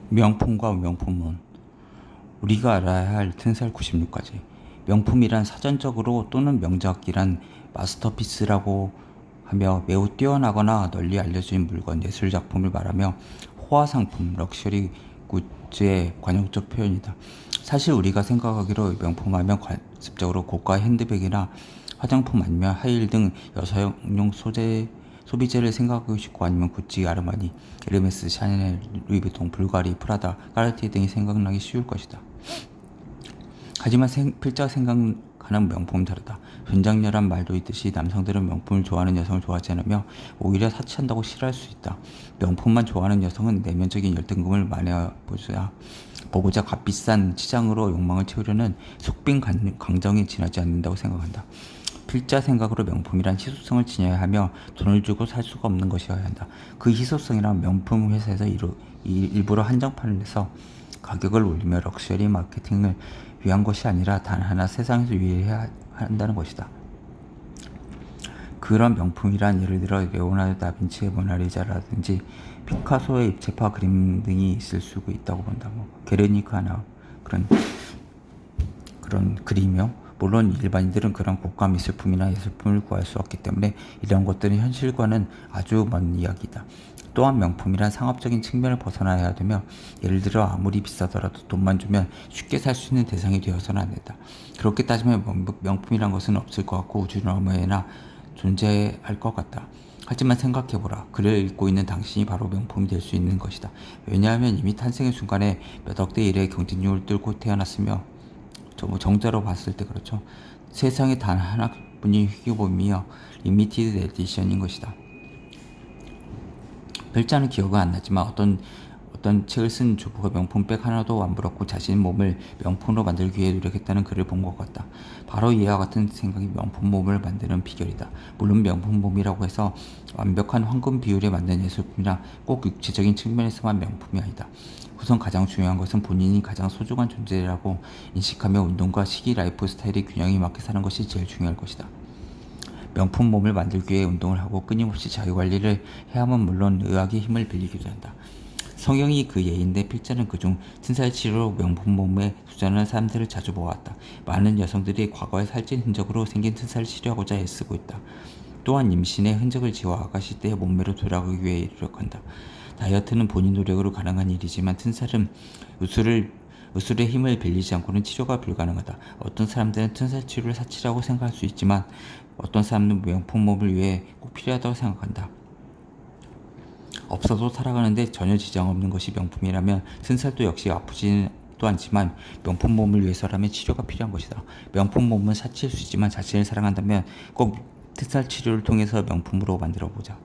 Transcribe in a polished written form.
명품과 명품은 우리가 알아야 할 튼살 96가지. 명품이란 사전적으로 또는 명작이란 마스터피스라고 하며 매우 뛰어나거나 널리 알려진 물건, 예술작품을 말하며 호화상품, 럭셔리 굿즈의 관용적 표현이다. 사실 우리가 생각하기로 명품하면 관습적으로 고가 핸드백이나 화장품 아니면 하이힐 등 여성용 소비재를 생각하고 싶고, 아니면 구찌, 아르마니, 에르메스, 샤넬, 루이비통, 불가리, 프라다, 까르티에 등이 생각나기 쉬울 것이다. 하지만 필자 생각하는 명품은 다르다. 분장녀란 말도 있듯이 남성들은 명품을 좋아하는 여성을 좋아하지 않으며 오히려 사치한다고 싫어할 수 있다. 명품만 좋아하는 여성은 내면적인 열등감을 보고자 값비싼 치장으로 욕망을 채우려는 속빈 강정이 지나지 않는다고 생각한다. 필자 생각으로 명품이란 희소성을 지녀야 하며 돈을 주고 살 수가 없는 것이어야 한다. 그 희소성이란 명품 회사에서 일부러 한정판을 내서 가격을 올리며 럭셔리 마케팅을 위한 것이 아니라 단 하나 세상에서 유일해야 한다는 것이다. 그런 명품이란 예를 들어 레오나르도 다빈치의 모나리자라든지 피카소의 입체파 그림 등이 있을 수 있다고 본다. 게르니카나 그런 그림이요. 물론 일반인들은 그런 고가 미술품이나 예술품을 구할 수 없기 때문에 이런 것들은 현실과는 아주 먼 이야기다. 또한 명품이란 상업적인 측면을 벗어나야 되며, 예를 들어 아무리 비싸더라도 돈만 주면 쉽게 살 수 있는 대상이 되어서는 안 된다. 그렇게 따지면 명품이란 것은 없을 것 같고 우주 너머에나 존재할 것 같다. 하지만 생각해보라. 글을 읽고 있는 당신이 바로 명품이 될 수 있는 것이다. 왜냐하면 이미 탄생의 순간에 몇 억대 1의 경쟁력을 뚫고 태어났으며, 정자로 봤을 때 그렇죠. 세상에 단 하나뿐인 희귀품이며 리미티드 에디션인 것이다. 별자는 기억은 안 나지만 어떤 책을 쓴 주부가 명품백 하나도 안 부럽고 자신의 몸을 명품으로 만들기 위해 노력했다는 글을 본 것 같다. 바로 이와 같은 생각이 명품 몸을 만드는 비결이다. 물론 명품 몸이라고 해서 완벽한 황금 비율에 맞는 예술품이나 꼭 육체적인 측면에서만 명품이 아니다. 우선 가장 중요한 것은 본인이 가장 소중한 존재라고 인식하며 운동과 식이 라이프 스타일의 균형이 맞게 사는 것이 제일 중요할 것이다. 명품 몸을 만들기 위해 운동을 하고 끊임없이 자기관리를 해야만 물론 의학의 힘을 빌리기도 한다. 성형이 그 예인데 필자는 그중 튼살 치료로 명품 몸에 투자하는 사람들을 자주 보았다. 많은 여성들이 과거의 살찐 흔적으로 생긴 튼살을 치료하고자 애쓰고 있다. 또한 임신의 흔적을 지워 아가씨 때의 몸매로 돌아가기 위해 노력한다. 다이어트는 본인 노력으로 가능한 일이지만 튼살은 의술의 힘을 빌리지 않고는 치료가 불가능하다. 어떤 사람들은 튼살 치료를 사치라고 생각할 수 있지만 어떤 사람은 명품 몸을 위해 꼭 필요하다고 생각한다. 없어도 살아가는데 전혀 지장 없는 것이 명품이라면 튼살도 역시 아프지도 않지만 명품 몸을 위해서라면 치료가 필요한 것이다. 명품 몸은 사치일 수 있지만 자신을 사랑한다면 꼭 튼살 치료를 통해서 명품으로 만들어 보자.